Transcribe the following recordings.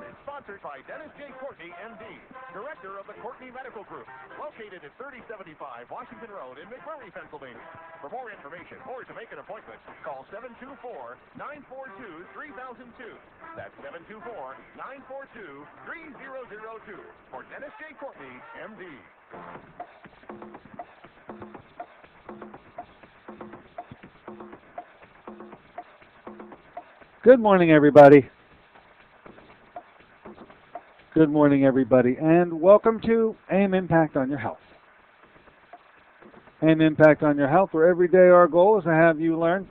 is sponsored by Dennis J. Courtney, M.D., Director of the Courtney Medical Group, located at 3075 Washington Road in McMurray, Pennsylvania. For more information or to make an appointment, call 724-942-3002. That's 724-942-3002 for Dennis J. Courtney, M.D. Good morning, everybody. Good morning, everybody, and welcome to AIM Impact on Your Health. AIM Impact on Your Health, where every day our goal is to have you learn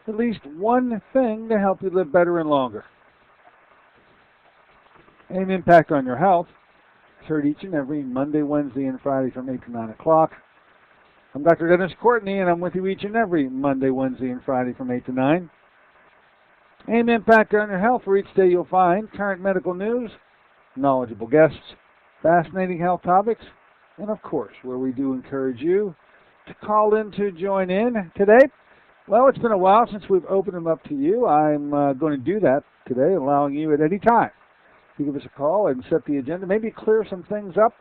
at least one thing to help you live better and longer. AIM Impact on Your Health is heard each and every Monday, Wednesday, and Friday from 8 to 9 o'clock. I'm Dr. Dennis Courtney, and I'm with you each and every Monday, Wednesday, and Friday from 8 to 9. AIM Impact on Your Health, where each day you'll find current medical news, knowledgeable guests, fascinating health topics, and of course, where we do encourage you to call in to join in today. Well, it's been a while since we've opened them up to you. I'm going to do that today, allowing you at any time to give us a call and set the agenda, maybe clear some things up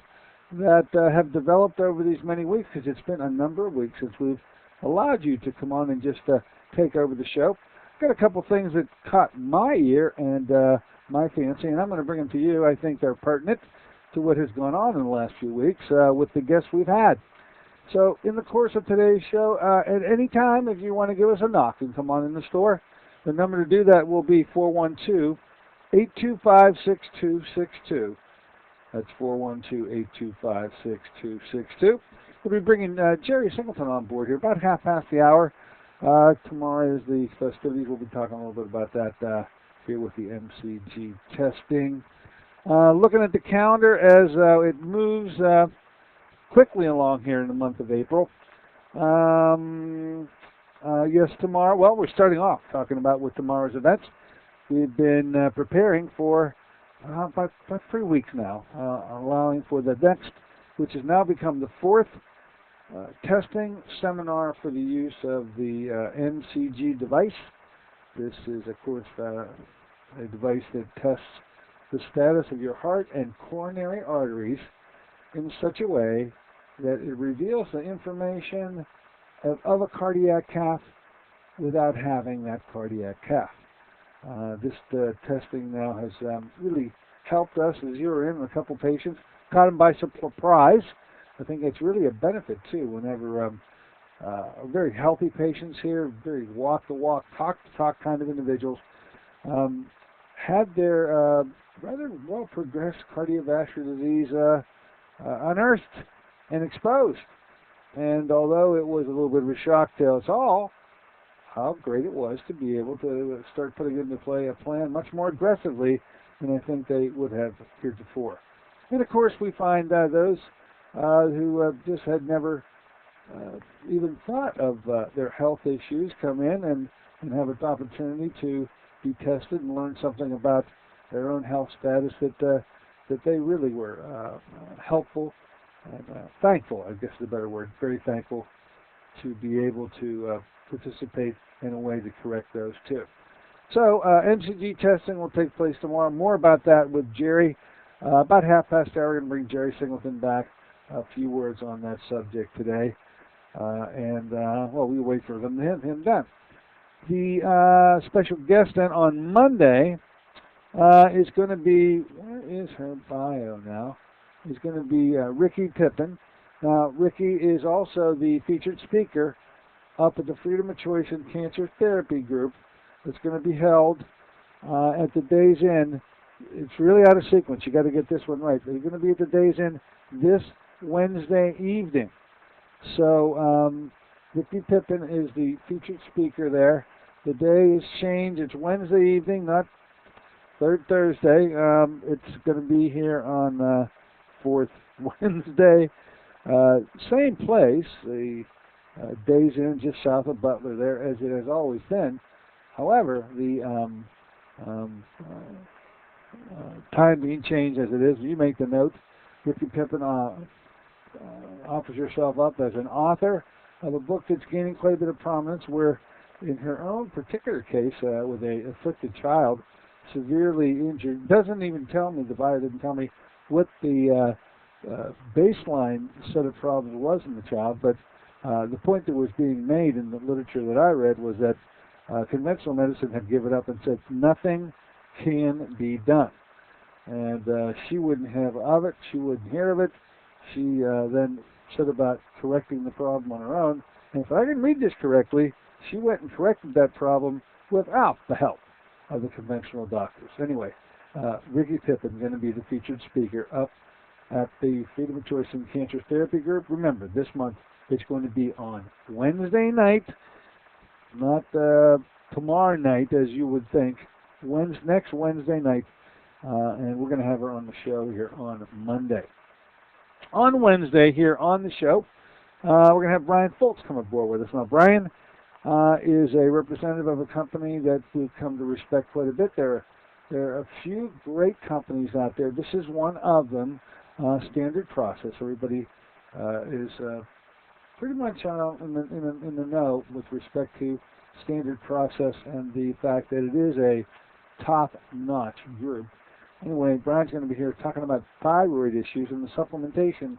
that have developed over these many weeks, because it's been a number of weeks since we've allowed you to come on and just take over the show. Got a couple things that caught my ear and my fancy, and I'm going to bring them to you. I think they're pertinent to what has gone on in the last few weeks with the guests we've had. So in the course of today's show, at any time, if you want to give us a knock and come on in the store, the number to do that will be 412-825-6262. That's 412-825-6262. We'll be bringing Jerry Singleton on board here about half past the hour. Tomorrow is the festivities. We'll be talking a little bit about that here with the MCG testing. Looking at the calendar as it moves quickly along here in the month of April. Yes, tomorrow, well, we're starting off talking about with tomorrow's events. We've been preparing for about 3 weeks now, allowing for the next, which has now become the fourth testing seminar for the use of the MCG device. This is, of course, a device that tests the status of your heart and coronary arteries in such a way that it reveals the information of a cardiac cath without having that cardiac cath. This testing now has really helped us, as you were in a couple patients, caught them by surprise. I think it's really a benefit, too, whenever very healthy patients here, very walk-the-walk, talk-the-talk kind of individuals, had their rather well-progressed cardiovascular disease unearthed and exposed. And although it was a little bit of a shock to us all, how great it was to be able to start putting into play a plan much more aggressively than I think they would have heretofore. And, of course, we find those who just had never even thought of their health issues come in and have an opportunity to be tested and learn something about their own health status that they really were helpful and thankful, I guess is a better word, very thankful to be able to participate in a way to correct those too. So MCG testing will take place tomorrow. More about that with Jerry. About half past hour, we're going to bring Jerry Singleton back. A few words on that subject today. Well, we'll wait for him then. The special guest then on Monday is going to be, where is her bio now? Is going to be Ricky Pippin. Now, Ricky is also the featured speaker up at the Freedom of Choice and Cancer Therapy Group that's going to be held at the Days Inn. It's really out of sequence. You got to get this one right. They're going to be at the Days Inn this Wednesday evening. So Ricky Pippin is the featured speaker there. The day is changed. It's Wednesday evening, not third Thursday. It's going to be here on fourth Wednesday. Same place, the Days Inn just south of Butler there, as it has always been. However, the time being changed as it is, you make the note. Ricky Pippin offers herself up as an author of a book that's gaining quite a bit of prominence, where in her own particular case with a afflicted child, severely injured. Doesn't even tell me, the buyer didn't tell me what the baseline set of problems was in the child, but the point that was being made in the literature that I read was that conventional medicine had given up and said nothing can be done. And she wouldn't have of it, she wouldn't hear of it. She then set about correcting the problem on her own. And if I didn't read this correctly, she went and corrected that problem without the help of the conventional doctors. Anyway, Ricky Pippin going to be the featured speaker up at the Freedom of Choice in Cancer Therapy Group. Remember, this month it's going to be on Wednesday night, not tomorrow night as you would think. Next Wednesday night, and we're going to have her on the show here on Monday. On Wednesday here on the show, we're going to have Brian Foltz come aboard with us. Now, Brian is a representative of a company that we've come to respect quite a bit. There are a few great companies out there. This is one of them, Standard Process. Everybody is pretty much in the know with respect to Standard Process and the fact that it is a top-notch group. Anyway, Brian's going to be here talking about thyroid issues and the supplementation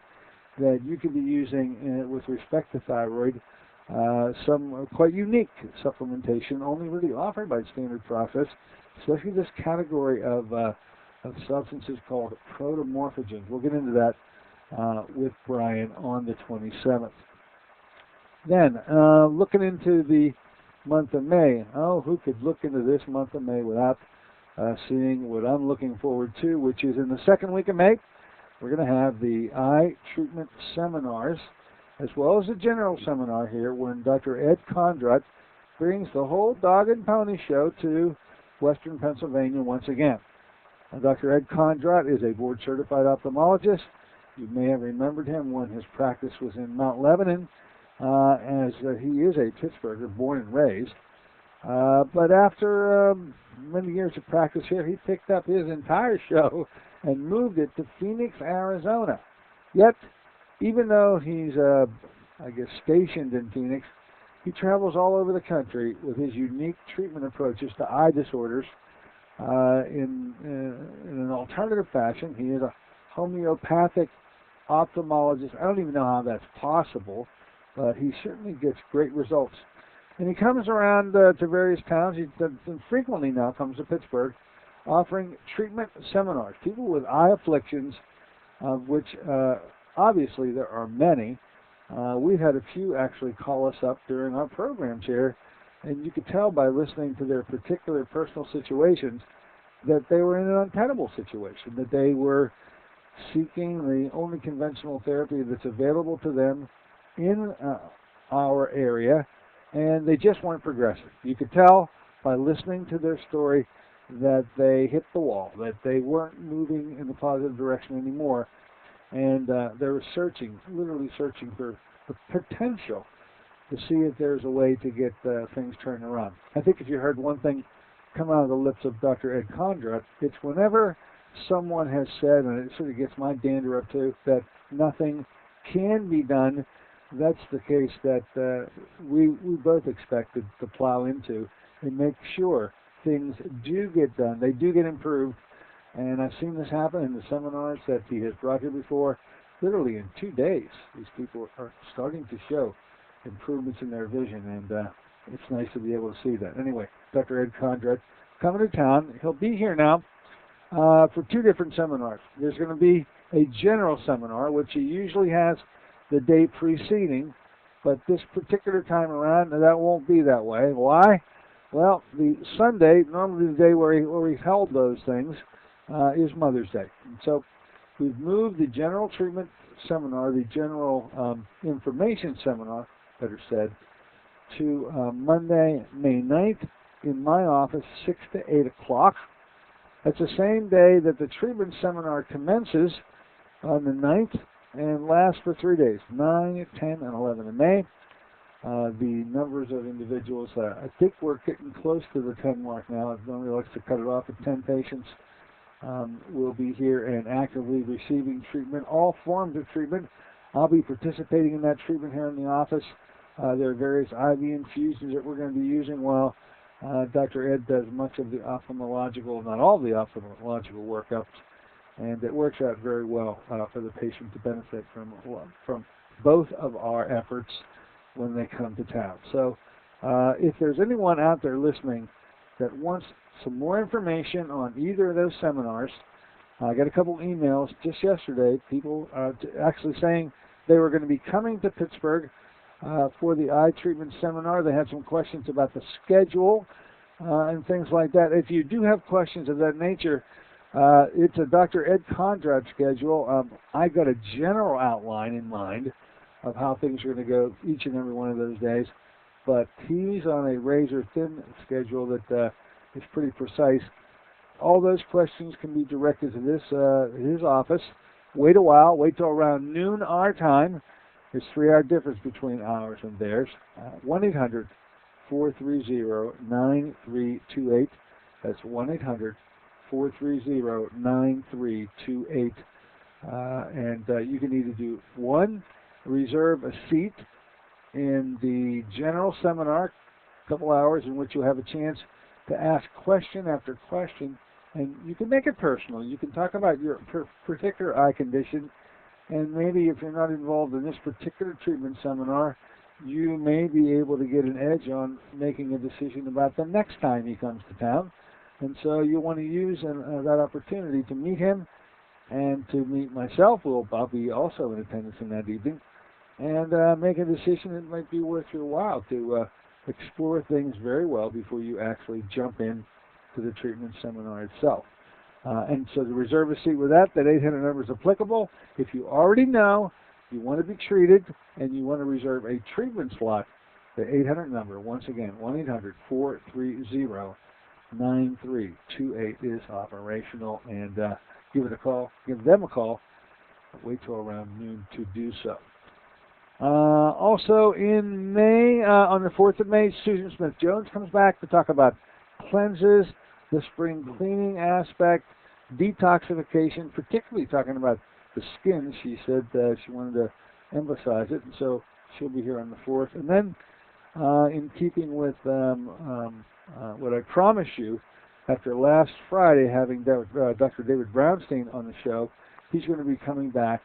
that you could be using with respect to thyroid. Some quite unique supplementation only really offered by Standard Process, especially this category of substances called protomorphogens. We'll get into that with Brian on the 27th. Then, looking into the month of May. Oh, who could look into this month of May without seeing what I'm looking forward to, which is in the second week of May. We're going to have the eye treatment seminars, as well as a general seminar here when Dr. Ed Condrat brings the whole dog and pony show to Western Pennsylvania once again. Dr. Ed Condrat is a board-certified ophthalmologist. You may have remembered him when his practice was in Mount Lebanon, as he is a Pittsburgher, born and raised. But after many years of practice here, he picked up his entire show and moved it to Phoenix, Arizona. Yet, even though he's, stationed in Phoenix, he travels all over the country with his unique treatment approaches to eye disorders in an alternative fashion. He is a homeopathic ophthalmologist. I don't even know how that's possible, but he certainly gets great results. And he comes around to various towns. He frequently now comes to Pittsburgh, offering treatment seminars. People with eye afflictions, of which obviously there are many. We've had a few actually call us up during our programs here, and you could tell by listening to their particular personal situations that they were in an untenable situation, that they were seeking the only conventional therapy that's available to them in our area, and they just weren't progressing. You could tell by listening to their story that they hit the wall, that they weren't moving in the positive direction anymore, and they were literally searching for the potential to see if there's a way to get things turned around. I think if you heard one thing come out of the lips of Dr. Ed Condrat, it's whenever someone has said, and it sort of gets my dander up too, that nothing can be done. That's the case that we both expected to plow into and make sure things do get done. They do get improved. And I've seen this happen in the seminars that he has brought here before. Literally in 2 days, these people are starting to show improvements in their vision, and it's nice to be able to see that. Anyway, Dr. Ed Condrat coming to town. He'll be here now for 2 different seminars. There's going to be a general seminar, which he usually has the day preceding, but this particular time around, that won't be that way. Why? Well, the Sunday, normally the day where he held those things, is Mother's Day. And so we've moved the general treatment seminar, the general information seminar, better said, to Monday, May 9th in my office, 6 to 8 o'clock. That's the same day that the treatment seminar commences on the 9th and lasts for 3 days, 9, 10, and 11 in May. The numbers of individuals, I think we're getting close to the 10 mark now. Nobody likes to cut it off at 10 patients. Will be here and actively receiving treatment, all forms of treatment. I'll be participating in that treatment here in the office. There are various IV infusions that we're going to be using while Dr. Ed does much of the ophthalmological, not all the ophthalmological workups, and it works out very well for the patient to benefit from both of our efforts when they come to town. So if there's anyone out there listening that wants some more information on either of those seminars, I got a couple emails just yesterday, people actually saying they were going to be coming to Pittsburgh for the eye treatment seminar. They had some questions about the schedule and things like that. If you do have questions of that nature, it's a Dr. Ed Conrad schedule. I got a general outline in mind of how things are going to go each and every one of those days, but he's on a razor-thin schedule that is pretty precise. All those questions can be directed to his office. Wait a while. Wait till around noon our time. There's 3-hour difference between ours and theirs. 1-800-430-9328. That's 1-800-430-9328. And you can either do one, reserve a seat in the general seminar, a couple hours in which you'll have a chance to ask question after question, and you can make it personal. You can talk about your particular eye condition, and maybe if you're not involved in this particular treatment seminar, you may be able to get an edge on making a decision about the next time he comes to town. And so you want to use that opportunity to meet him and to meet myself. I'll be also in attendance in that evening, and make a decision that might be worth your while to explore things very well before you actually jump in to the treatment seminar itself. And so to reserve a seat with that 800 number is applicable. If you already know you want to be treated and you want to reserve a treatment slot, the 800 number, once again, 1-800-430-9328 is operational, and give them a call. Wait till around noon to do so. Also in May, on the 4th of May, Susan Smith-Jones comes back to talk about cleanses, the spring cleaning aspect, detoxification, particularly talking about the skin. She said she wanted to emphasize it, and so she'll be here on the 4th. And then, in keeping with what I promised you, after last Friday having Dr. David Brownstein on the show, he's going to be coming back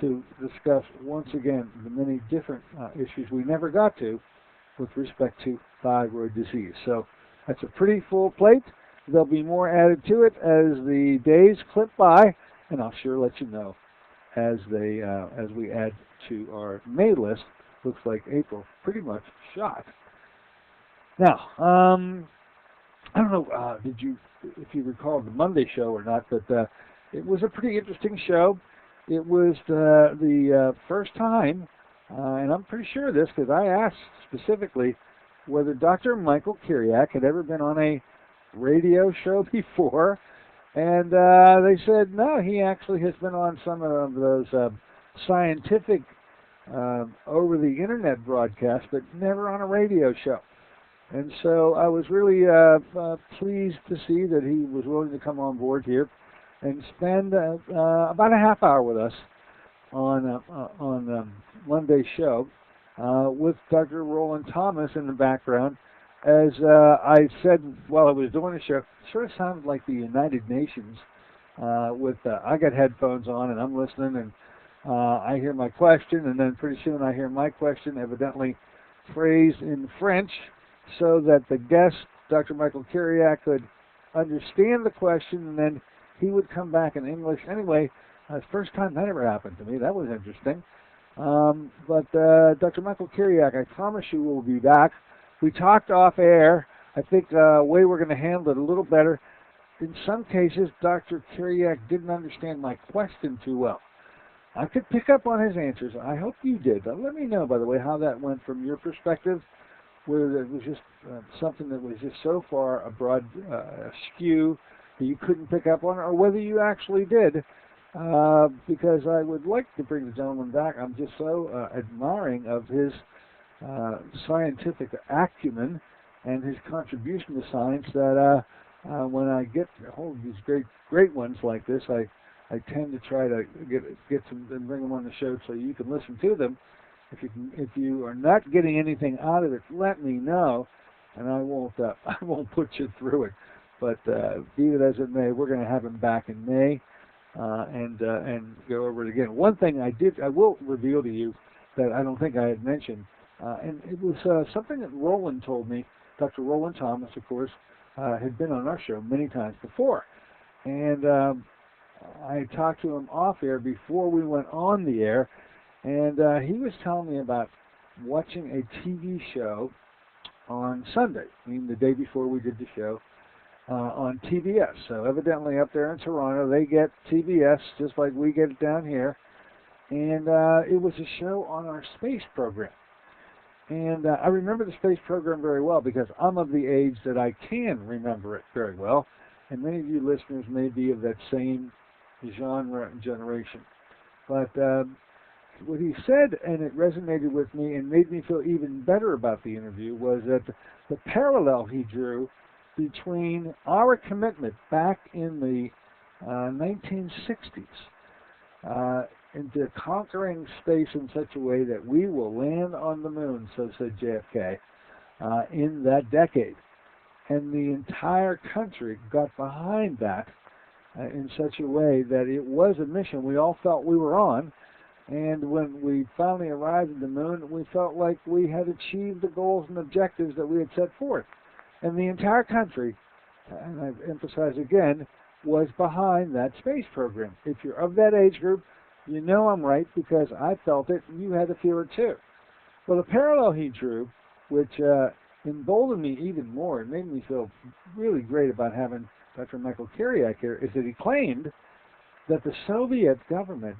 to discuss once again the many different issues we never got to with respect to thyroid disease. So that's a pretty full plate. There'll be more added to it as the days clip by, and I'll sure let you know as we add to our May list. Looks like April pretty much shot. Now, I don't know if you recall the Monday show or not, but it was a pretty interesting show. It was the first time, and I'm pretty sure of this because I asked specifically whether Dr. Michael Kiriak had ever been on a radio show before, and they said no, he actually has been on some of those scientific over the internet broadcasts, but never on a radio show. And so I was really pleased to see that he was willing to come on board here and spend about a half hour with us on Monday's show with Dr. Roland Thomas in the background. As I said while I was doing the show, it sort of sounded like the United Nations with I got headphones on and I'm listening, and I hear my question, and then pretty soon I hear my question evidently phrased in French so that the guest, Dr. Michael Kiriak, could understand the question, and then he would come back in English. Anyway, first time that ever happened to me. That was interesting. But Dr. Michael Kiriak, I promise you will be back. We talked off air. I think the way we're going to handle it a little better. In some cases, Dr. Kiriak didn't understand my question too well. I could pick up on his answers. I hope you did. Let me know, by the way, how that went from your perspective, whether it was just something that was just so far a broad skew that you couldn't pick up on, or whether you actually did, because I would like to bring the gentleman back. I'm just so admiring of his scientific acumen and his contribution to science that when I get a hold of these great ones like this, I tend to try to get some and bring them on the show so you can listen to them. If you are not getting anything out of it, let me know. and I won't I won't put you through it. But be it as it may, we're going to have him back in May and go over it again. One thing I will reveal to you that I don't think I had mentioned, and it was something that Roland told me. Dr. Roland Thomas, of course, had been on our show many times before, and I talked to him off air before we went on the air, and he was telling me about watching a TV show on Sunday, I mean the day before we did the show, on TBS. So evidently up there in Toronto, they get TBS just like we get it down here, and it was a show on our space program. And I remember the space program very well because I'm of the age that I can remember it very well, and many of you listeners may be of that same genre and generation. But what he said, and it resonated with me and made me feel even better about the interview, was that the parallel he drew between our commitment back in the 1960s into conquering space in such a way that we will land on the moon, so said JFK, in that decade. And the entire country got behind that in such a way that it was a mission we all felt we were on. And when we finally arrived at the moon, we felt like we had achieved the goals and objectives that we had set forth. And the entire country, and I emphasize again, was behind that space program. If you're of that age group, you know I'm right because I felt it and you had to feel it too. Well, the parallel he drew, which emboldened me even more and made me feel really great about having Dr. Michael Kiriak here, is that he claimed that the Soviet government,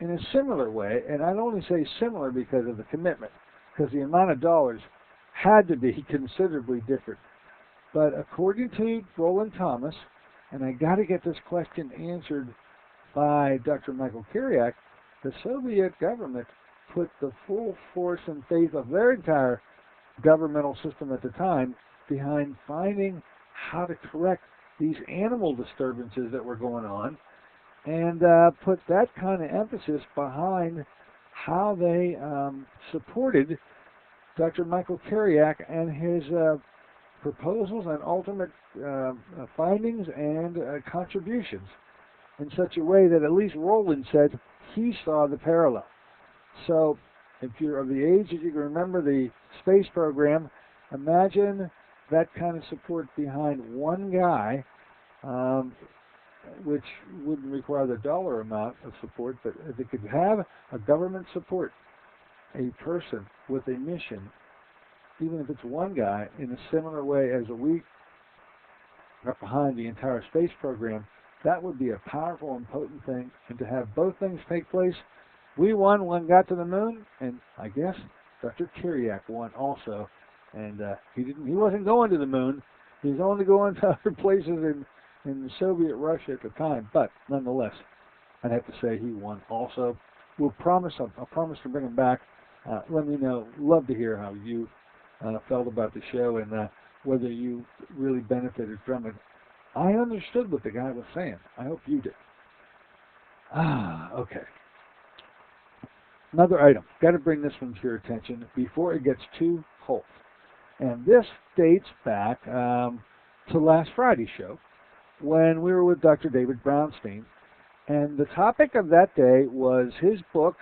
in a similar way, and I'd only say similar because of the commitment, because the amount of dollars had to be considerably different. But according to Roland Thomas, and I got to get this question answered by Dr. Michael Kiriak, the Soviet government put the full force and faith of their entire governmental system at the time behind finding how to correct these animal disturbances that were going on, and put that kind of emphasis behind how they supported Dr. Michael Kiriak and his proposals and ultimate findings and contributions in such a way that at least Roland said he saw the parallel. So if you're of the age that you can remember the space program, imagine that kind of support behind one guy, which wouldn't require the dollar amount of support, but if it could have a government support, a person with a mission, even if it's one guy, in a similar way as we got behind the entire space program, that would be a powerful and potent thing. And to have both things take place, we won, one got to the moon, and I guess Dr. Kiriak won also. And he wasn't going to the moon. He was only going to other places in the Soviet Russia at the time. But nonetheless, I'd have to say he won also. I'll promise to bring him back. Let me know. Love to hear how you felt about the show and whether you really benefited from it. I understood what the guy was saying. I hope you did. Okay. Another item. Got to bring this one to your attention before it gets too cold. And this dates back to last Friday's show when we were with Dr. David Brownstein. And the topic of that day was his book,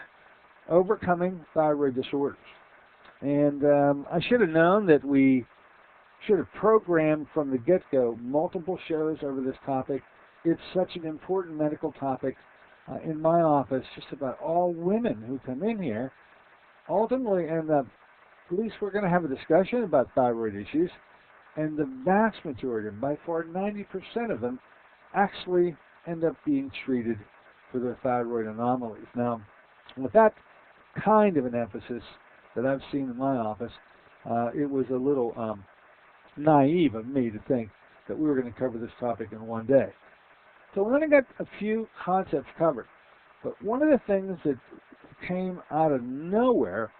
Overcoming Thyroid Disorders. And I should have known that we should have programmed from the get-go multiple shows over this topic. It's such an important medical topic. In my office, just about all women who come in here ultimately end up, at least we're going to have a discussion about thyroid issues, and the vast majority, by far 90% of them, actually end up being treated for their thyroid anomalies. Now, with that kind of an emphasis that I've seen in my office, it was a little naive of me to think that we were going to cover this topic in one day. So we're going to get a few concepts covered. But one of the things that came out of nowhere,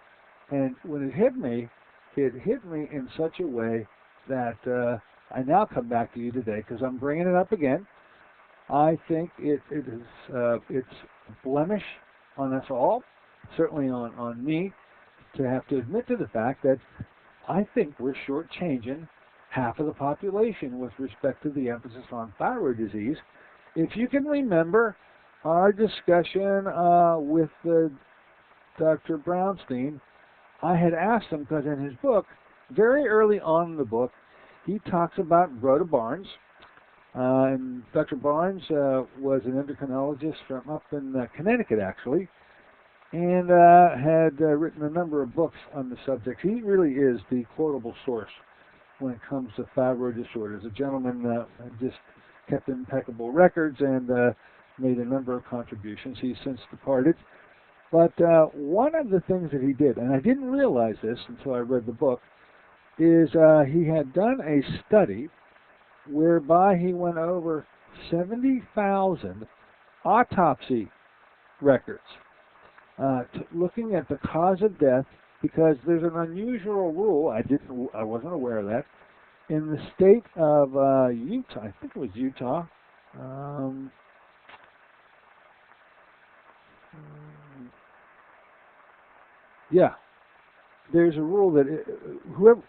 and when it hit me in such a way that I now come back to you today because I'm bringing it up again. I think it's a blemish on us all, certainly on me, to have to admit to the fact that I think we're shortchanging half of the population with respect to the emphasis on thyroid disease. If you can remember our discussion with Dr. Brownstein, I had asked him, because in his book, very early on in the book, he talks about Rhoda Barnes. And Dr. Barnes was an endocrinologist from up in Connecticut, actually, and had written a number of books on the subject. He really is the quotable source when it comes to thyroid disorders. The gentleman just kept impeccable records and made a number of contributions. He's since departed. But one of the things that he did, and I didn't realize this until I read the book, is he had done a study whereby he went over 70,000 autopsy records, looking at the cause of death, because there's an unusual rule, I wasn't aware of that, in the state of Utah, I think it was Utah, yeah, there's a rule that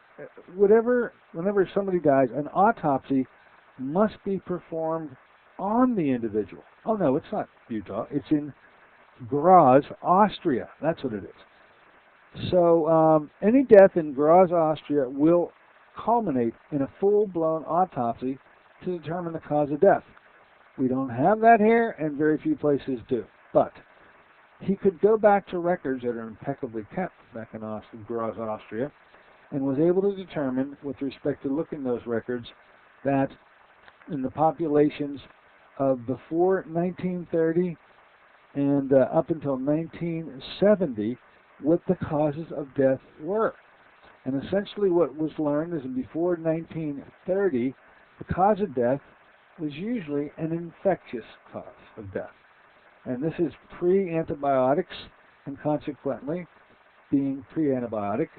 whenever somebody dies, an autopsy must be performed on the individual. Oh no, it's not Utah. It's in Graz, Austria. That's what it is. So any death in Graz, Austria will culminate in a full-blown autopsy to determine the cause of death. We don't have that here, and very few places do. But he could go back to records that are impeccably kept back in Graz, Austria, and was able to determine, with respect to looking those records, that in the populations of before 1930 and up until 1970, what the causes of death were. And essentially what was learned is that before 1930, the cause of death was usually an infectious cause of death. And this is pre-antibiotics, and consequently, being pre-antibiotic,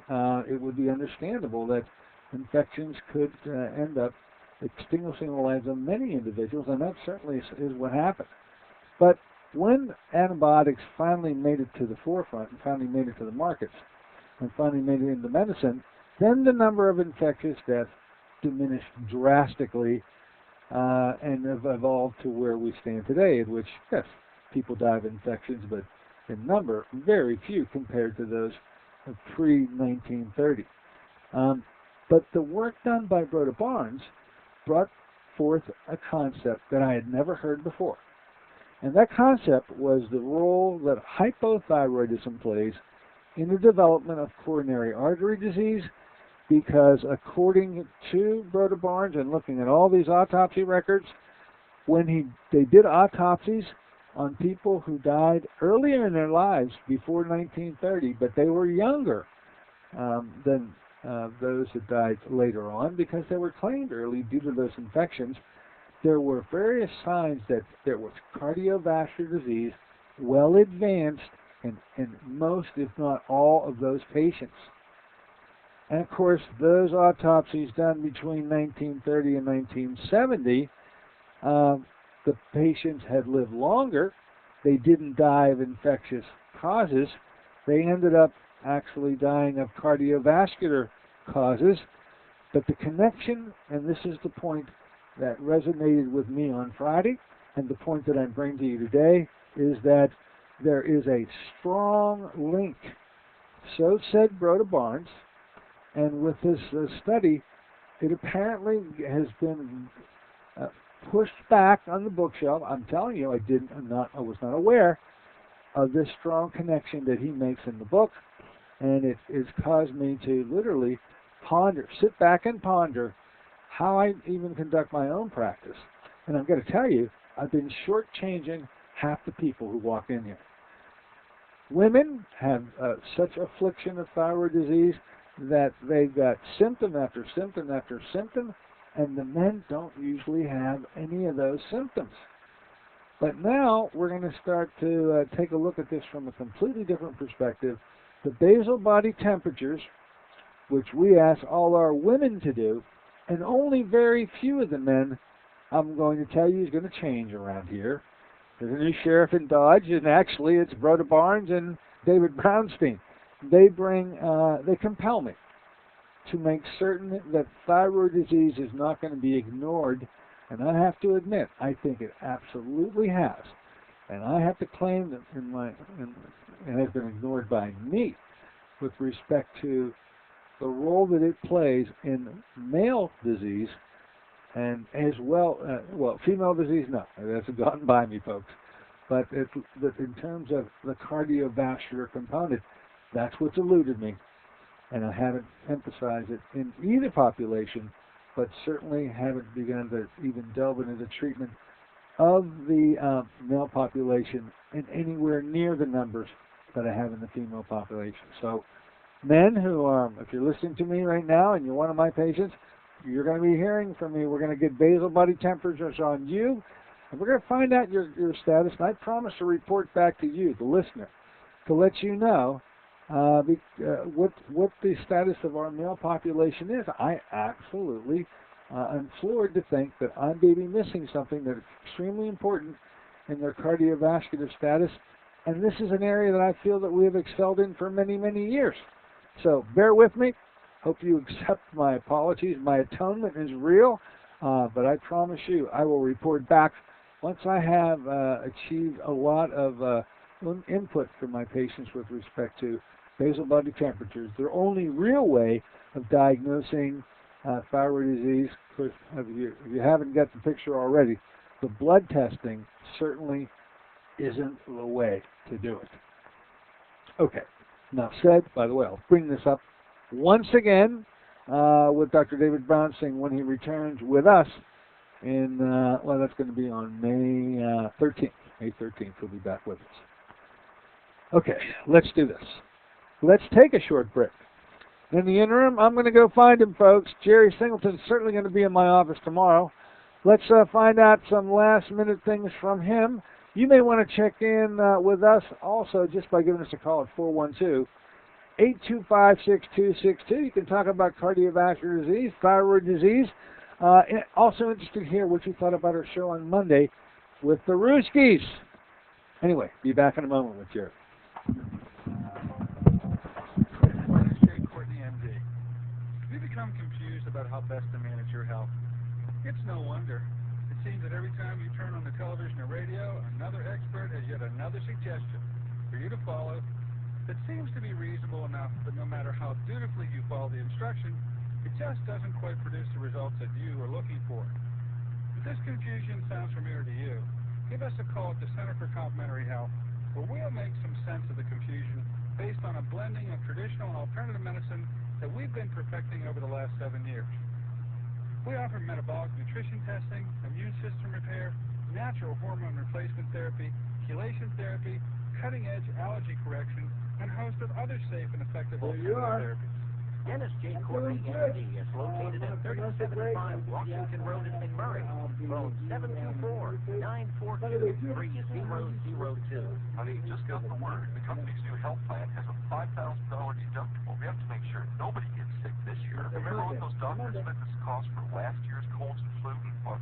it would be understandable that infections could end up extinguishing the lives of many individuals, and that certainly is what happened. But when antibiotics finally made it to the forefront, and finally made it to the markets, and finally made it into medicine, then the number of infectious deaths diminished drastically and have evolved to where we stand today, in which, yes, people die of infections, but in number, very few compared to those of pre-1930. But the work done by Rhoda Barnes brought forth a concept that I had never heard before. And that concept was the role that hypothyroidism plays in the development of coronary artery disease, because according to Rhoda Barnes and looking at all these autopsy records, when they did autopsies on people who died earlier in their lives before 1930, but they were younger than those that died later on because they were claimed early due to those infections, there were various signs that there was cardiovascular disease well advanced in most, if not all, of those patients. And of course, those autopsies done between 1930 and 1970, the patients had lived longer. They didn't die of infectious causes. They ended up actually dying of cardiovascular causes. But the connection, and this is the point that resonated with me on Friday, and the point that I bring to you today, is that there is a strong link. So said Rhoda Barnes, and with this study, it apparently has been pushed back on the bookshelf. I'm telling you, I was not aware of this strong connection that he makes in the book, and it has caused me to literally sit back and ponder how I even conduct my own practice. And I'm going to tell you, I've been shortchanging half the people who walk in here. Women have such affliction of thyroid disease that they've got symptom after symptom after symptom, and the men don't usually have any of those symptoms. But now we're going to start to take a look at this from a completely different perspective. The basal body temperatures, which we ask all our women to do, and only very few of the men, I'm going to tell you, is going to change around here. There's a new sheriff in Dodge, and actually it's Rhoda Barnes and David Brownstein. They compel me. to make certain that thyroid disease is not going to be ignored. And I have to admit, I think it absolutely has. And I have to claim that it has been ignored by me with respect to the role that it plays in male disease and as well, female disease, no, that's gotten by me, folks. But in terms of the cardiovascular component, that's what's eluded me. And I haven't emphasized it in either population, but certainly haven't begun to even delve into the treatment of the male population in anywhere near the numbers that I have in the female population. So men who, if you're listening to me right now and you're one of my patients, you're going to be hearing from me. We're going to get basal body temperatures on you, and we're going to find out your status. And I promise to report back to you, the listener, to let you know what the status of our male population is. I absolutely am floored to think that I may be missing something that is extremely important in their cardiovascular status, and this is an area that I feel that we have excelled in for many, many years. So bear with me. Hope you accept my apologies. My atonement is real, but I promise you I will report back once I have achieved a lot of input from my patients with respect to basal body temperatures. Their only real way of diagnosing thyroid disease, of course, if you haven't got the picture already, the blood testing certainly isn't the way to do it. Okay, enough said. By the way, I'll bring this up once again with Dr. David Brownsing when he returns with us in, that's going to be on May 13th. May 13th, he'll be back with us. Okay, let's do this. Let's take a short break. In the interim, I'm going to go find him, folks. Jerry Singleton's certainly going to be in my office tomorrow. Let's find out some last-minute things from him. You may want to check in with us also just by giving us a call at 412-825-6262. You can talk about cardiovascular disease, thyroid disease. Also interested to hear what you thought about our show on Monday with the Rooskies. Anyway, be back in a moment with Jerry. Courtney, MD. Have you become confused about how best to manage your health? It's no wonder. It seems that every time you turn on the television or radio, another expert has yet another suggestion for you to follow that seems to be reasonable enough, but no matter how dutifully you follow the instruction, it just doesn't quite produce the results that you are looking for. If this confusion sounds familiar to you, give us a call at the Center for Complementary Health, where we'll make some sense of the confusion based on a blending of traditional and alternative medicine that we've been perfecting over the last 7 years. We offer metabolic nutrition testing, immune system repair, natural hormone replacement therapy, chelation therapy, cutting-edge allergy correction, and a host of other safe and effective alternative therapies. Dennis J. Courtney, MD, is located at 3075 Washington Road in McMurray. Phone 724-942-3002. Honey, just got the word. The company's new health plan has a $5,000 deductible. We have to make sure nobody gets sick this year. Remember what those doctors said this cost for last year's colds and flu? Oh,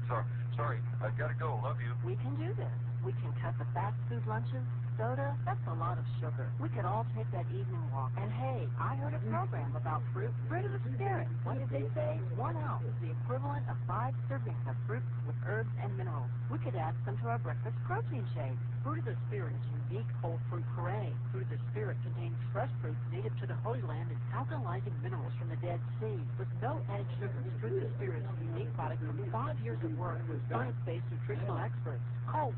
sorry, I gotta go. Love you. We can do this. We can cut the fast food lunches. Soda, that's a lot of sugar. We could all take that evening walk. And hey, I heard a program about fruit of the spirit. What did they say? 1 ounce is the equivalent of 5 servings of fruits with herbs and minerals. We could add some to our breakfast protein shake. Fruit of the Spirit is unique whole fruit puree. Fruit of the Spirit contains fresh fruits native to the Holy Land and alkalizing minerals from the Dead Sea. With no added sugars, Fruit of the Spirit is a unique product from 5 years of work with science-based nutritional experts. Call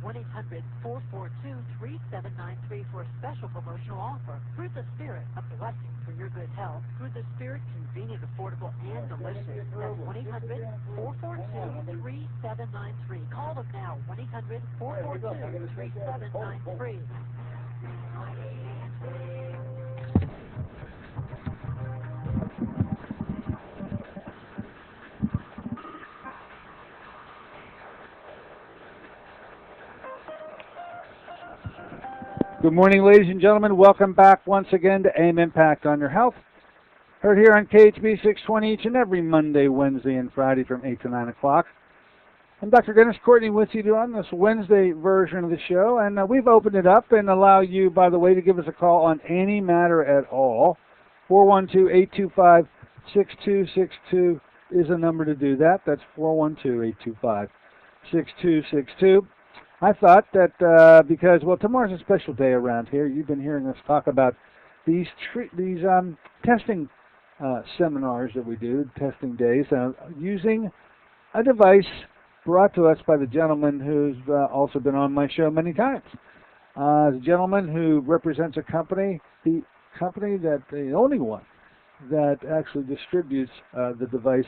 1-800-442-3793 for a special promotional offer. Fruit of the Spirit, a blessing for your good health. Fruit of the Spirit, convenient, affordable, and delicious. That's 1-800-442-3793. Call them now, 1-800-442-3793. Good morning, ladies and gentlemen. Welcome back once again to AM Impact on Your Health. Heard here on KHB 620 each and every Monday, Wednesday, and Friday from 8 to 9 o'clock. I'm Dr. Dennis Courtney with you on this Wednesday version of the show, and we've opened it up and allow you, by the way, to give us a call on any matter at all. 412-825-6262 6262 is a number to do that. That's 412-825-6262. I thought that because, well, tomorrow's a special day around here. You've been hearing us talk about these testing seminars that we do, testing days, using a device brought to us by the gentleman who's also been on my show many times. The gentleman who represents a company, the only one that actually distributes the device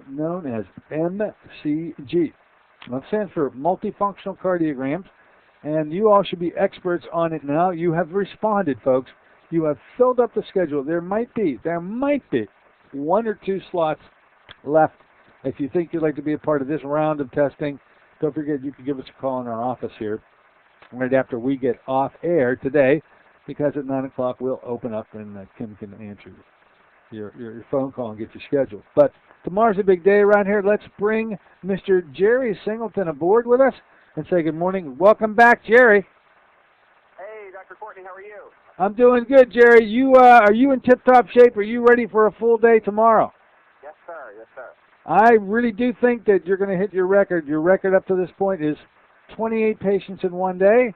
known as MCG. That stands for multifunctional cardiograms, and you all should be experts on it now. You have responded, folks. You have filled up the schedule. There might be 1 or 2 slots left. If you think you'd like to be a part of this round of testing, don't forget you can give us a call in our office here right after we get off air today, because at 9 o'clock we'll open up and Kim can answer your phone call and get you scheduled. But tomorrow's a big day around here. Let's bring Mr. Jerry Singleton aboard with us and say good morning. Welcome back, Jerry. Hey, Dr. Courtney, how are you? I'm doing good, Jerry. Are you in tip-top shape? Are you ready for a full day tomorrow? Yes, sir. Yes, sir. I really do think that you're going to hit your record. Your record up to this point is 28 patients in one day.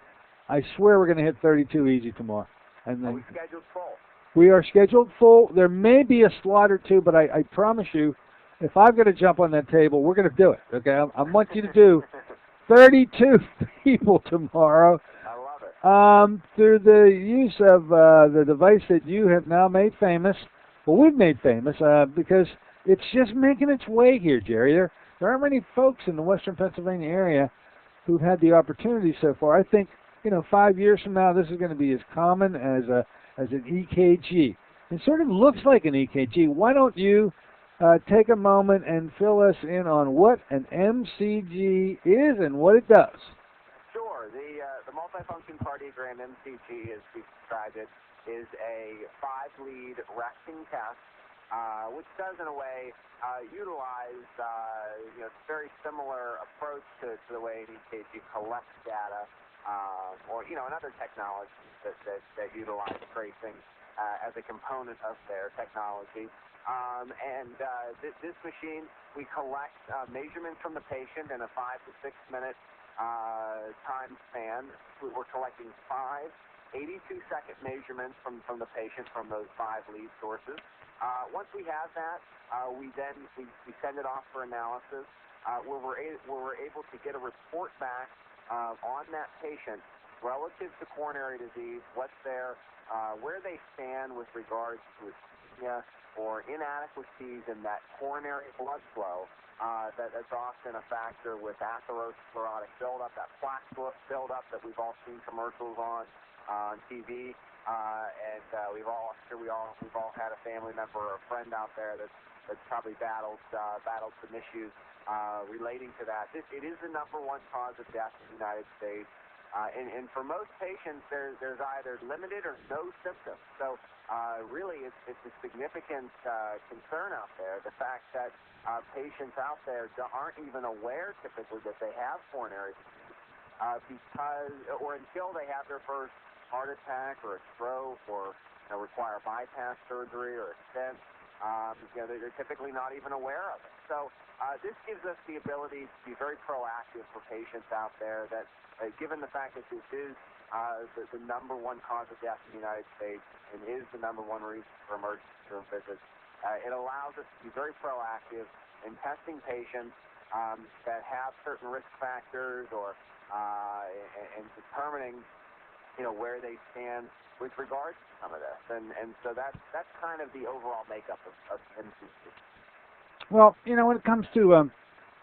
I swear we're going to hit 32 easy tomorrow. And then we scheduled full? We are scheduled full. There may be a slot or two, but I promise you, if I'm going to jump on that table, we're going to do it. Okay, I want you to do 32 people tomorrow. I love it. Through the use of the device that you have now made famous. Well, we've made famous because it's just making its way here, Jerry. There aren't many folks in the Western Pennsylvania area who've had the opportunity so far. I think 5 years from now, this is going to be as common as an EKG. It sort of looks like an EKG. Why don't you take a moment and fill us in on what an MCG is and what it does? Sure. The multifunction cardiogram MCG, as we described it, is a 5-lead resting test, which does in a way utilize a very similar approach to the way an EKG collects data, or another technology that utilize tracing as a component of their technology. This machine, we collect measurements from the patient in a 5 to 6 minute time span. We're collecting 5 82-second measurements from the patient from those 5 lead sources. Once we have that, we send it off for analysis, where we're able to get a report back on that patient relative to coronary disease, what's there, where they stand with regards to ischemia or inadequacies in that coronary blood flow. That's often a factor with atherosclerotic buildup, that plaque buildup that we've all seen commercials on TV, and we've all had a family member or a friend out there that's probably battled some issues relating to that. It is the #1 cause of death in the United States. And for most patients, there's either limited or no symptoms. So really, it's a significant concern out there, the fact that patients out there aren't even aware typically that they have coronary disease because, or until they have their first heart attack or a stroke or require bypass surgery or a stent. They're typically not even aware of it. So this gives us the ability to be very proactive for patients out there that, given the fact that this is the #1 cause of death in the United States and is the #1 reason for emergency room visits, it allows us to be very proactive in testing patients that have certain risk factors or and determining where they stand with regards to some of this, and so that's kind of the overall makeup of MCG. Well, when it comes to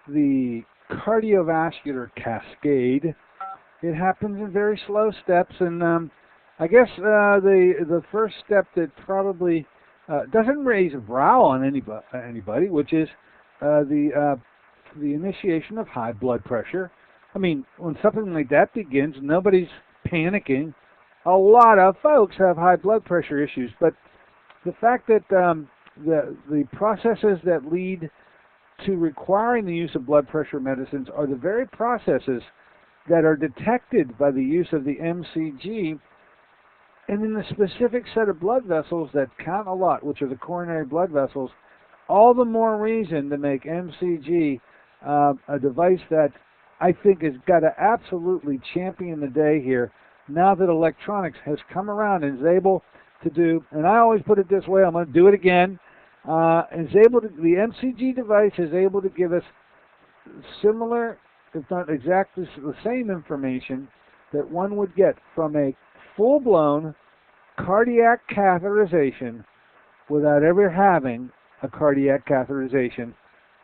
the cardiovascular cascade, it happens in very slow steps, and I guess the first step that probably doesn't raise a brow on anybody, which is the initiation of high blood pressure. I mean, when something like that begins, nobody's panicking. A lot of folks have high blood pressure issues, but the fact that the processes that lead to requiring the use of blood pressure medicines are the very processes that are detected by the use of the MCG And in the specific set of blood vessels that count a lot, which are the coronary blood vessels, all the more reason to make MCG a device that I think has got to absolutely champion the day here now that electronics has come around and is able to do, and I always put it this way, I'm going to do it again, the MCG device is able to give us similar, if not exactly the same information that one would get from a full-blown cardiac catheterization without ever having a cardiac catheterization.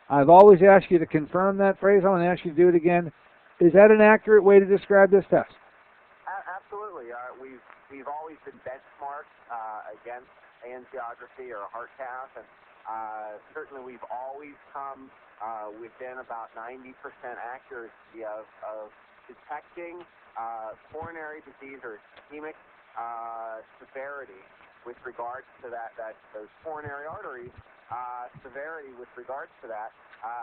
I've always asked you to confirm that phrase. I want to ask you to do it again. Is that an accurate way to describe this test? Absolutely. We've always been benchmarked against angiography or a heart cath, and certainly we've always come within about 90% accuracy of detecting coronary disease or ischemic severity with regards to those coronary arteries. Severity with regards to that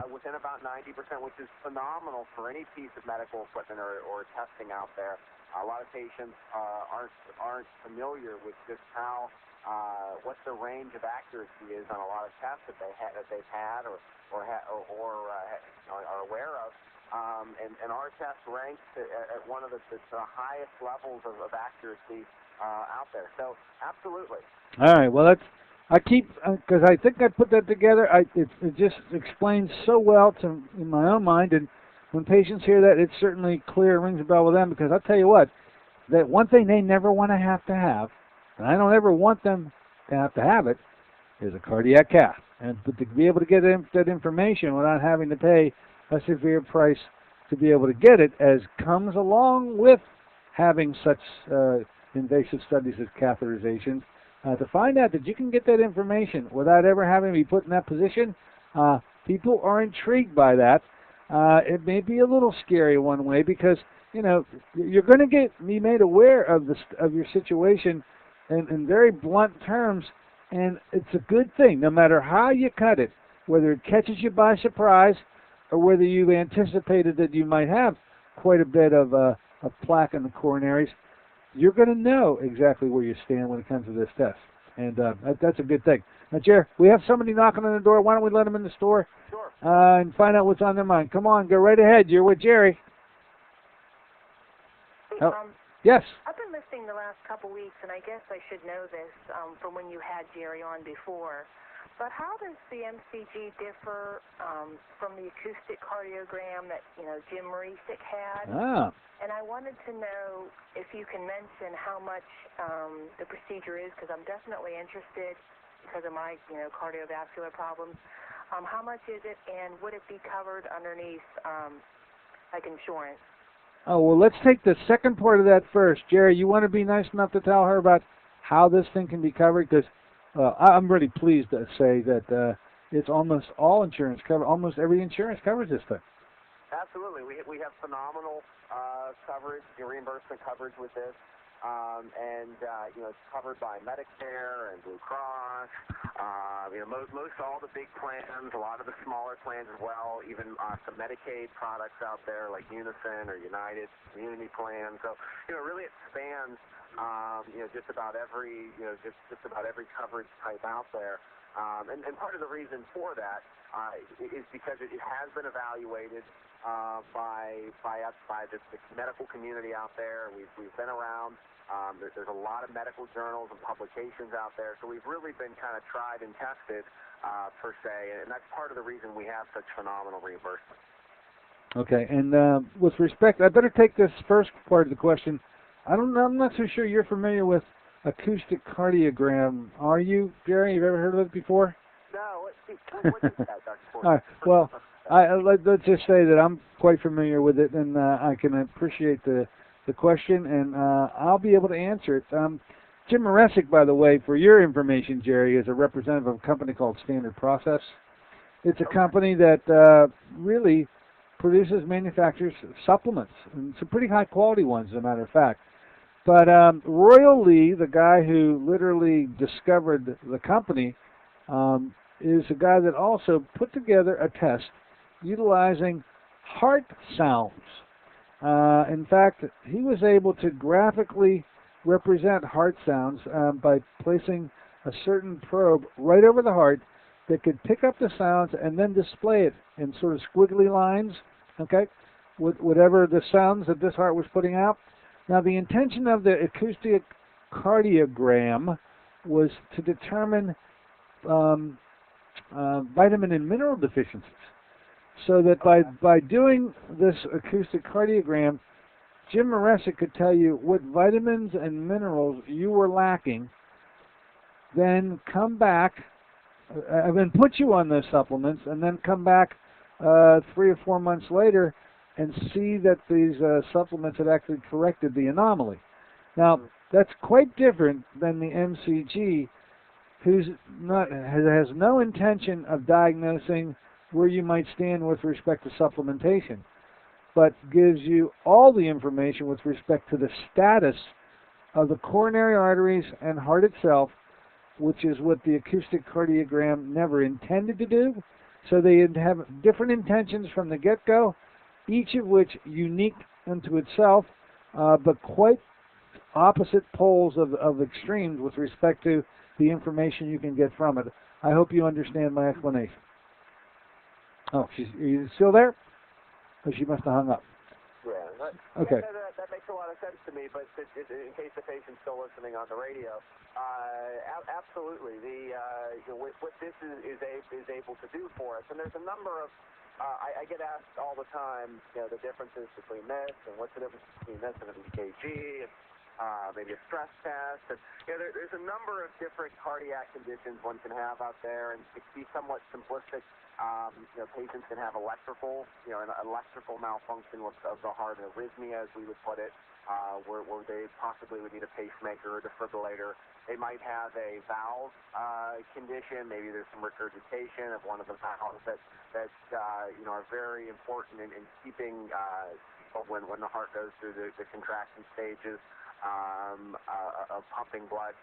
within about 90%, which is phenomenal for any piece of medical equipment or testing out there. A lot of patients aren't familiar with just how what the range of accuracy is on a lot of tests that they've had or are aware of. And our test ranks at one of the highest levels of accuracy out there. So absolutely. All right. Well, because I think I put that together. It just explains so well in my own mind, and when patients hear that, it's certainly clear, rings a bell with them, because I'll tell you what, that one thing they never want to have, and I don't ever want them to have it, is a cardiac cath. But to be able to get that information without having to pay a severe price to be able to get it, as comes along with having such invasive studies as catheterization, to find out that you can get that information without ever having to be put in that position, people are intrigued by that. It may be a little scary one way, because you're going to be made aware of your situation in very blunt terms, and it's a good thing no matter how you cut it, whether it catches you by surprise or whether you've anticipated that you might have quite a bit of plaque in the coronaries. You're going to know exactly where you stand when it comes to this test. And that's a good thing. Now, Jer, we have somebody knocking on the door. Why don't we let them in the store? Sure. And find out what's on their mind. Come on, go right ahead. You're with Jerry. Hey, yes. I've been listening the last couple weeks, and I guess I should know this from when you had Jerry on before. But how does the MCG differ from the acoustic cardiogram that Jim Marisic had? And I wanted to know if you can mention how much the procedure is, because I'm definitely interested because of my cardiovascular problems. How much is it, and would it be covered underneath like insurance? Oh, well, let's take the second part of that first. Jerry, you want to be nice enough to tell her about how this thing can be covered? Because I'm really pleased to say that it's almost all insurance covered. Almost every insurance covers this thing. Absolutely. We have phenomenal coverage, reimbursement coverage with this. It's covered by Medicare and Blue Cross. Most all the big plans, a lot of the smaller plans as well, even some Medicaid products out there like Unison or United Community Plan. So, really it spans, just about every, just about every coverage type out there. And part of the reason for that is because it has been evaluated by the medical community out there. We've been around. There's a lot of medical journals and publications out there, so we've really been kind of tried and tested per se, and that's part of the reason we have such phenomenal reimbursement. Okay, and with respect, I better take this first part of the question. I'm not so sure you're familiar with acoustic cardiogram. Are you, Jerry? You've ever heard of it before? No. What is that, Dr. Ford? All right, well, let's just say that I'm quite familiar with it, and I can appreciate the question, and I'll be able to answer it. Jim Marisic, by the way, for your information, Jerry, is a representative of a company called Standard Process. It's a company that really manufactures supplements, and some pretty high-quality ones, as a matter of fact. But Royal Lee, the guy who literally discovered the company, is a guy that also put together a test utilizing heart sounds. In fact, he was able to graphically represent heart sounds by placing a certain probe right over the heart that could pick up the sounds and then display it in sort of squiggly lines, okay, with whatever the sounds that this heart was putting out. Now, the intention of the acoustic cardiogram was to determine vitamin and mineral deficiencies, so that by doing this acoustic cardiogram, Jim Maressa could tell you what vitamins and minerals you were lacking, then come back and put you on those supplements, and then come back 3 or 4 months later and see that these supplements had actually corrected the anomaly. Now, that's quite different than the MCG, has no intention of diagnosing where you might stand with respect to supplementation, but gives you all the information with respect to the status of the coronary arteries and heart itself, which is what the acoustic cardiogram never intended to do. So they have different intentions from the get-go, each of which unique unto itself, but quite opposite poles of extremes with respect to the information you can get from it. I hope you understand my explanation. Oh, are you still there? Oh, she must have hung up. Yeah, okay. That makes a lot of sense to me, but in case the patient's still listening on the radio, absolutely. What this is able to do for us, and there's a number of, I get asked all the time, the differences between this and what's the difference between this and an EKG, and maybe a stress test. And, there's a number of different cardiac conditions one can have out there, and it can be somewhat simplistic. Patients can have electrical malfunction of the heart, an arrhythmia, as we would put it, where they possibly would need a pacemaker or defibrillator. They might have a valve condition. Maybe there's some regurgitation of one of the valves that are very important in keeping when the heart goes through the contraction stages of pumping blood.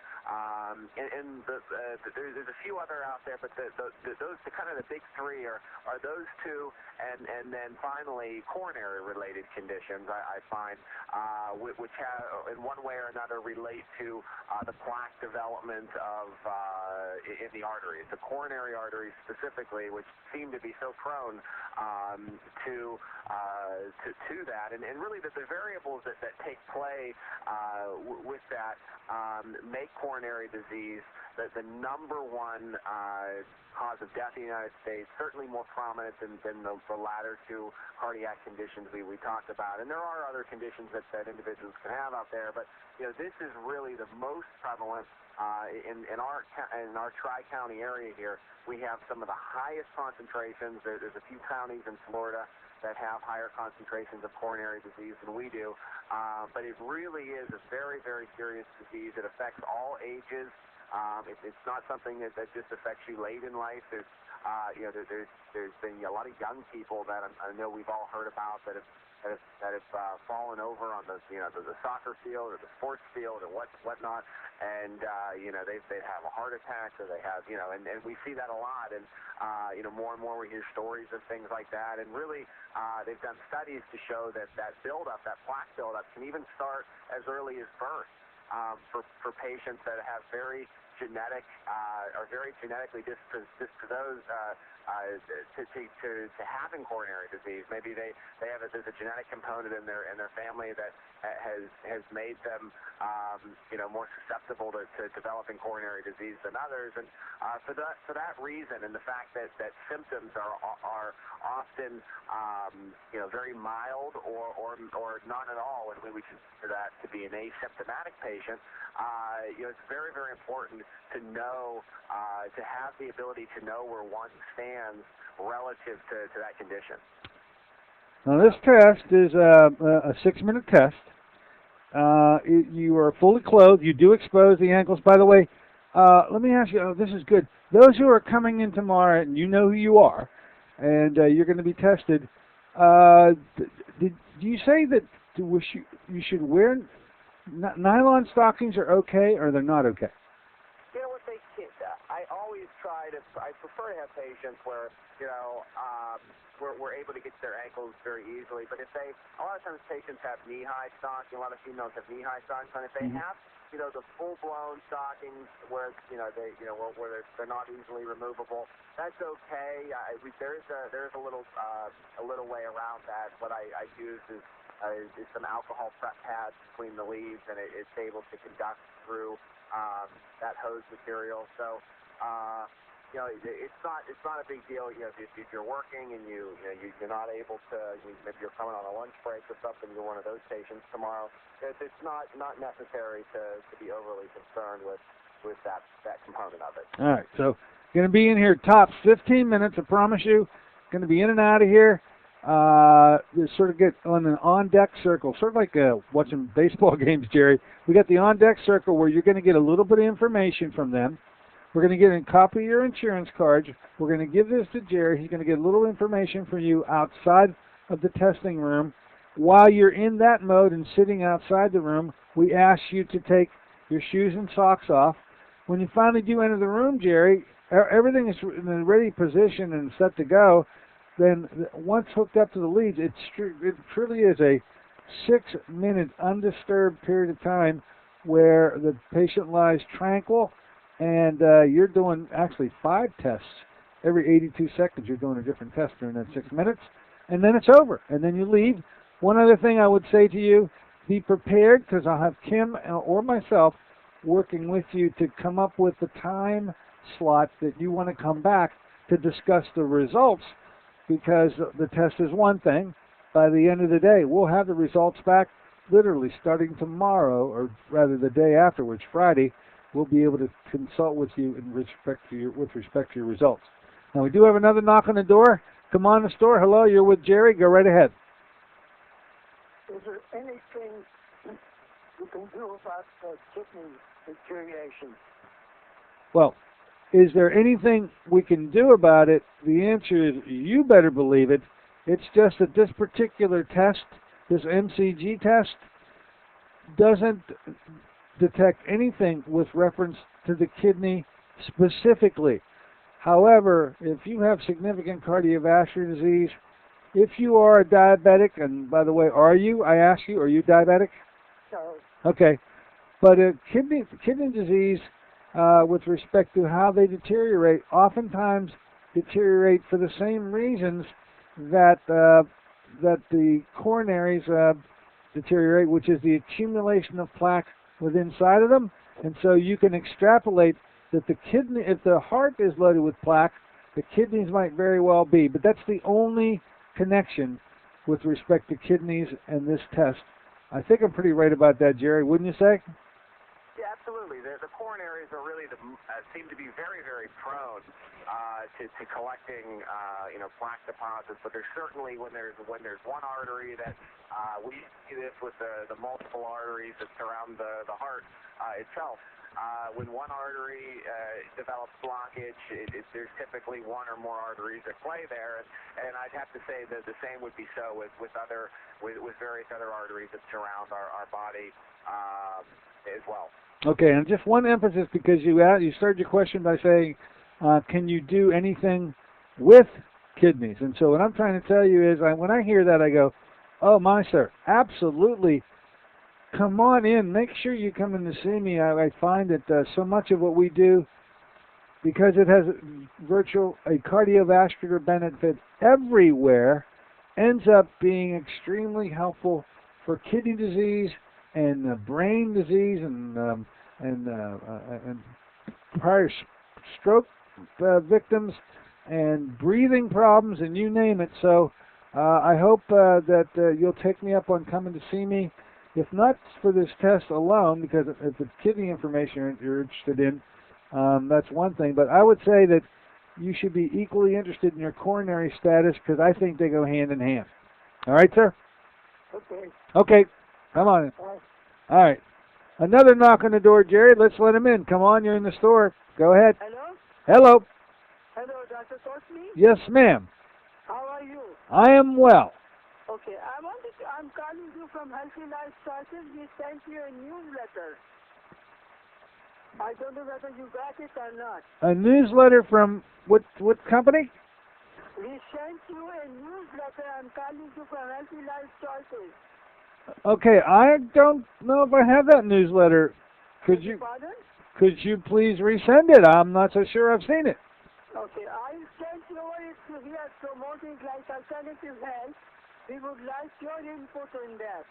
There's a few other out there, but those kind of the big three are those two, and then finally coronary-related conditions. I find which have, in one way or another, relate to the plaque development in the arteries, the coronary arteries specifically, which seem to be so prone to that, and really the variables that take play with that make coronary disease the number one cause of death in the United States, certainly more prominent than the latter two cardiac conditions we talked about. And there are other conditions that individuals can have out there, but this is really the most prevalent in our Tri-County area here. We have some of the highest concentrations. There's a few counties in Florida that have higher concentrations of coronary disease than we do, but it really is a very, very serious disease. It affects all ages. It's not something that just affects you late in life. There's been a lot of young people that I know we've all heard about that have fallen over on the soccer field or the sports field or whatnot, and they have a heart attack, or they have and we see that a lot, and more and more we hear stories of things like that, and really they've done studies to show that buildup, that plaque buildup, can even start as early as birth. For patients that have very genetically disposed to having coronary disease. Maybe there's a genetic component in their family that has made them more susceptible to developing coronary disease than others, and for that reason, and the fact that symptoms are often very mild or none at all, and we consider that to be an asymptomatic patient, it's very, very important to know, to have the ability to know where one stands relative to that condition. Now, this test is a 6-minute test. You are fully clothed. You do expose the ankles. By the way, let me ask you, this is good. Those who are coming in tomorrow, and you know who you are, and you're going to be tested, do you say that you should wear nylon stockings are okay, or they're not okay? I always try to I prefer to have patients where, we're able to get to their ankles very easily. But if a lot of times patients have knee-high stocking, a lot of females have knee-high stockings, and if they have, the full-blown stockings where, where they're not easily removable, that's okay. There's a little way around that. What I use is some alcohol prep pads between the leaves, and it's able to conduct through that hose material. So, it's not a big deal. If you're working and you're not able to, maybe you're coming on a lunch break or something, you're one of those patients tomorrow. It's not necessary to be overly concerned with that component of it. All right, so going to be in here tops 15 minutes. I promise you. Going to be in and out of here. Sort of get on an on-deck circle, sort of like watching baseball games, Jerry. We got the on-deck circle where you're going to get a little bit of information from them. We're going to get a copy of your insurance cards. We're going to give this to Jerry. He's going to get a little information from you outside of the testing room. While you're in that mode and sitting outside the room, we ask you to take your shoes and socks off. When you finally do enter the room, Jerry, everything is in a ready position and set to go. Then once hooked up to the leads, it truly is a 6-minute undisturbed period of time where the patient lies tranquil, and you're doing actually 5 tests. Every 82 seconds you're doing a different test during that 6 minutes, and then it's over, and then you leave. One other thing I would say to you, be prepared, because I'll have Kim or myself working with you to come up with the time slot that you want to come back to discuss the results, because the test is one thing. By the end of the day, we'll have the results back literally starting tomorrow, or rather the day afterwards, Friday. We'll be able to consult with you with respect to your results. Now, we do have another knock on the door. Come on the store. Hello, you're with Jerry. Go right ahead. Is there anything you can do about the kidney deterioration? Well, is there anything we can do about it? The answer is you better believe it. It's just that this particular test, this MCG test, doesn't detect anything with reference to the kidney specifically. However, if you have significant cardiovascular disease, if you are a diabetic, and by the way, are you? I ask you, are you diabetic? No. Okay. But kidney disease, with respect to how they deteriorate, oftentimes deteriorate for the same reasons that the coronaries deteriorate, which is the accumulation of plaque within inside of them. And so you can extrapolate that the kidney, if the heart is loaded with plaque, the kidneys might very well be. But that's the only connection with respect to kidneys and this test. I think I'm pretty right about that, Jerry, wouldn't you say? Yeah, absolutely. The coronaries are really seem to be very, very prone to collecting, plaque deposits. But there's certainly when there's one artery that we see this with the multiple arteries that surround the heart itself. When one artery develops blockage, there's typically one or more arteries at play there, and I'd have to say that the same would be so with various other arteries that surround our body as well. Okay, and just one emphasis, because you started your question by saying, can you do anything with kidneys? And so what I'm trying to tell you is, when I hear that, I go, oh my sir, absolutely. Come on in. Make sure you come in to see me. I find that so much of what we do, because it has a cardiovascular benefit everywhere, ends up being extremely helpful for kidney disease and brain disease and prior stroke victims and breathing problems, and you name it. So I hope that you'll take me up on coming to see me. If not for this test alone, because if it's kidney information you're interested in, that's one thing. But I would say that you should be equally interested in your coronary status, because I think they go hand in hand. All right, sir? Okay. Okay. Come on. Bye. All right. Another knock on the door, Jerry. Let's let him in. Come on, you're in the store. Go ahead. Hello? Hello. Hello, Dr. Courtney? Yes, ma'am. How are you? I am well. Okay, I'm calling you from Healthy Life Choices. We sent you a newsletter. I don't know whether you got it or not. A newsletter from what company? We sent you a newsletter. I'm calling you from Healthy Life Choices. Okay, I don't know if I have that newsletter. Could you please resend it? I'm not so sure I've seen it. Okay, I sent you it to here promoting like alternative health. We would like your input in that.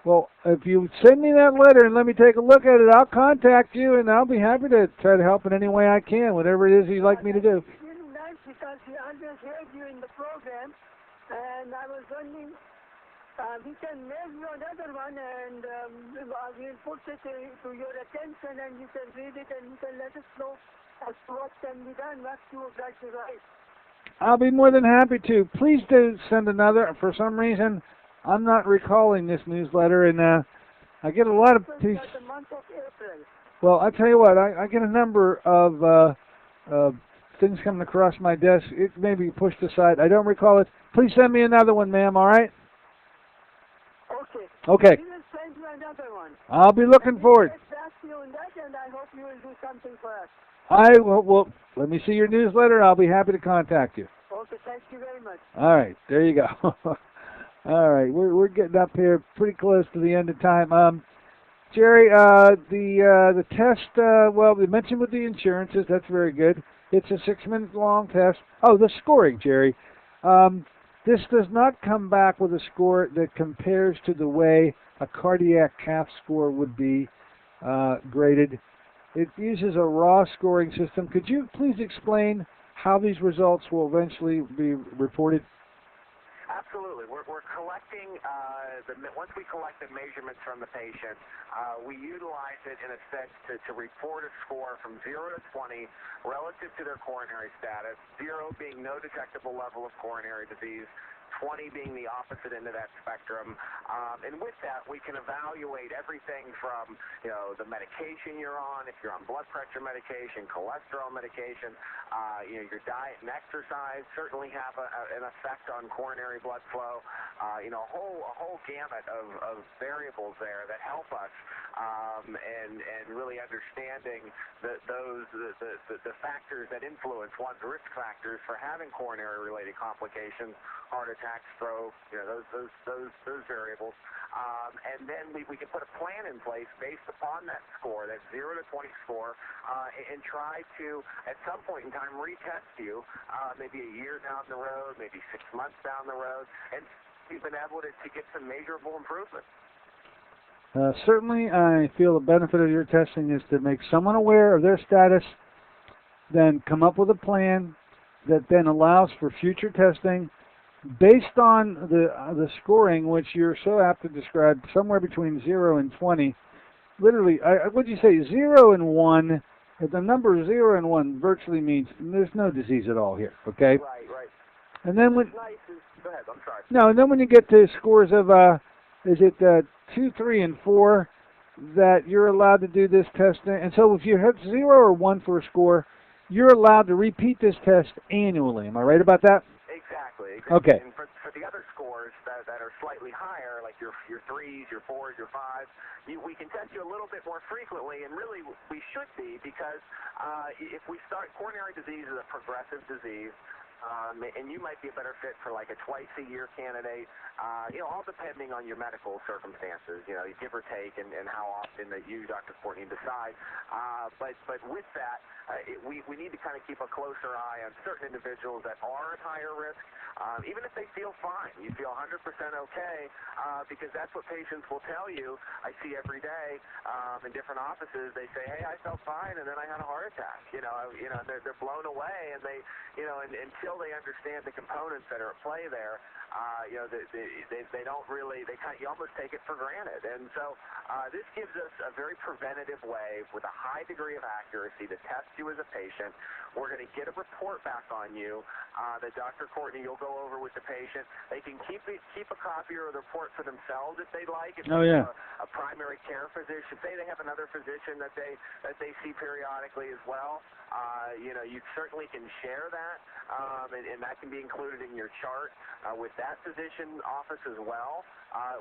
Well, if you send me that letter and let me take a look at it, I'll contact you and I'll be happy to try to help in any way I can, whatever it is you'd like me to do. It's really nice because we always heard you in the program, and I was wondering, we can mail you another one, and we'll put it to your attention, and you can read it, and you can let us know as to what can be done, what you would like to write. I'll be more than happy to. Please do send another. For some reason, I'm not recalling this newsletter, and I get a lot of pieces. The month of April. Well, I tell you what, I get a number of things coming across my desk. It may be pushed aside. I don't recall it. Please send me another one, ma'am, all right? Okay. Okay. We will send you another one. I'll be looking forward. Get back to you on that, and I hope you will do something for us. I will. Well, let me see your newsletter. I'll be happy to contact you. Okay, thank you very much. All right, there you go. All right, we're getting up here pretty close to the end of time. Jerry, the test. Well, we mentioned with the insurances. That's very good. It's a 6-minute long test. Oh, the scoring, Jerry. This does not come back with a score that compares to the way a cardiac cath score would be graded. It uses a raw scoring system. Could you please explain how these results will eventually be reported? Absolutely. We're collecting, once we collect the measurements from the patient, we utilize it in a sense to report a score from 0 to 20 relative to their coronary status, 0 being no detectable level of coronary disease, 20 being the opposite end of that spectrum. And with that, we can evaluate everything from, the medication you're on, if you're on blood pressure medication, cholesterol medication, your diet and exercise certainly have an effect on coronary blood flow. A whole gamut of variables there that help us and really understanding the factors that influence one's risk factors for having coronary-related complications, heart attack, stroke, those variables. And then we can put a plan in place based upon that score, that 0 to 20 score, and try to, at some point in time, retest you, maybe a year down the road, maybe 6 months down the road, and we've been able to get some measurable improvement. Certainly, I feel the benefit of your testing is to make someone aware of their status, then come up with a plan that then allows for future testing based on the scoring, which you're so apt to describe, somewhere between 0 and 20. Literally, what do you say, 0 and 1? The number 0 and 1 virtually means there's no disease at all here, okay? Right. And then when... Go ahead, I'm sorry. No, and then when you get to scores of, is it 2, 3, and 4, that you're allowed to do this testing. And so if you have 0 or 1 for a score, you're allowed to repeat this test annually. Am I right about that? Exactly. Okay. And for the other scores that are slightly higher, like your 3s, your 4s, your 5s, we can test you a little bit more frequently, and really we should be, because if we start, coronary disease is a progressive disease. And you might be a better fit for like a twice-a-year candidate, all depending on your medical circumstances, give or take, and how often that you, Dr. Courtney, decide. But with that, we need to kind of keep a closer eye on certain individuals that are at higher risk, even if they feel fine. You feel 100% okay, because that's what patients will tell you. I see every day in different offices. They say, "Hey, I felt fine, and then I had a heart attack." They're blown away, and they, until they understand the components that are at play there, they don't really. You almost take it for granted. And so this gives us a very preventative way with a high degree of accuracy to test you as a patient. We're going to get a report back on you that Dr. Courtney, you'll go over with the patient. They can keep a copy of the report for themselves if they'd like. If oh, yeah. A primary care physician, say they have another physician that they see periodically as well, you certainly can share that, and that can be included in your chart with that physician office as well.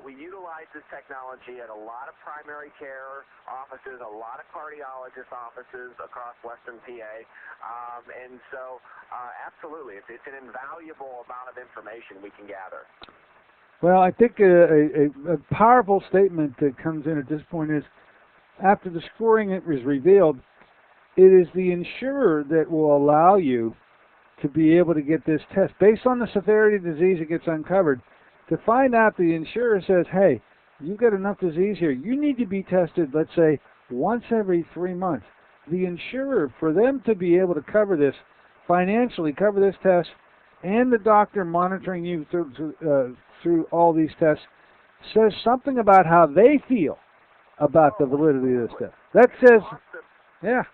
We utilize this technology at a lot of primary care offices, a lot of cardiologist offices across Western PA, and so absolutely, it's an invaluable amount of information we can gather. Well, I think a powerful statement that comes in at this point is, after the scoring it was revealed, it is the insurer that will allow you to be able to get this test. Based on the severity of the disease that gets uncovered, to find out, the insurer says, hey, you've got enough disease here. You need to be tested, let's say, once every 3 months. The insurer, for them to be able to cover this, financially cover this test, and the doctor monitoring you through all these tests, says something about how they feel about the validity of this test. That says, yeah.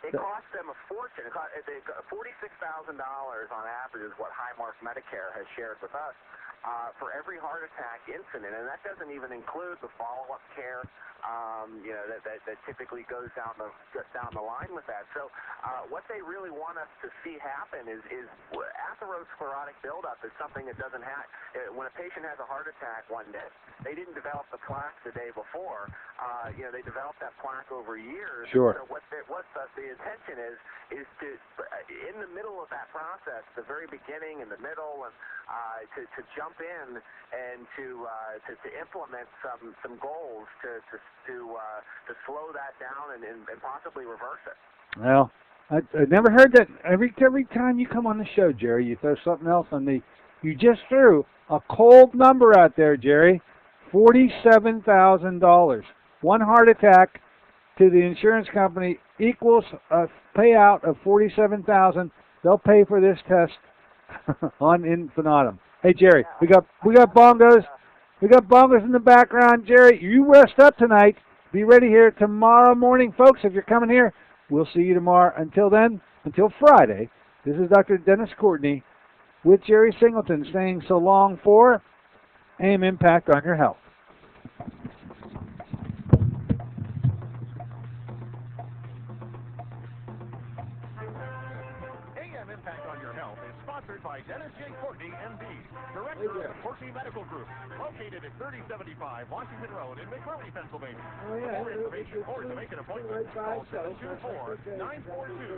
It costs them a fortune. $46,000 on average is what Highmark Medicare has shared with us for every heart attack incident, and that doesn't even include the follow-up care that typically goes down the line with that. So what they really want us to see happen is atherosclerotic buildup is something that doesn't happen. When a patient has a heart attack one day, they didn't develop the plaque the day before. They developed that plaque over years. Sure. So what the intention is to, in the middle of that process, the very beginning and the middle, and to jump in and to implement some goals to slow that down and possibly reverse it. Well, I never heard that. Every time you come on the show, Jerry, you throw something else on me. You just threw a cold number out there, Jerry. $47,000. One heart attack to the insurance company equals a payout of $47,000. They'll pay for this test on infinitum. Hey, Jerry, we got bongos. We got bongos in the background. Jerry, you rest up tonight. Be ready here tomorrow morning, folks. If you're coming here, we'll see you tomorrow. Until then, until Friday, this is Dr. Dennis Courtney with Jerry Singleton saying so long for AM Impact on Your Health. AM Impact on Your Health is sponsored by Dennis J. Courtney, M.D., Director of the Courtney Medical Group, located at 3075 Washington Road in McMurray, Pennsylvania. For more information or to make an appointment, call 724-942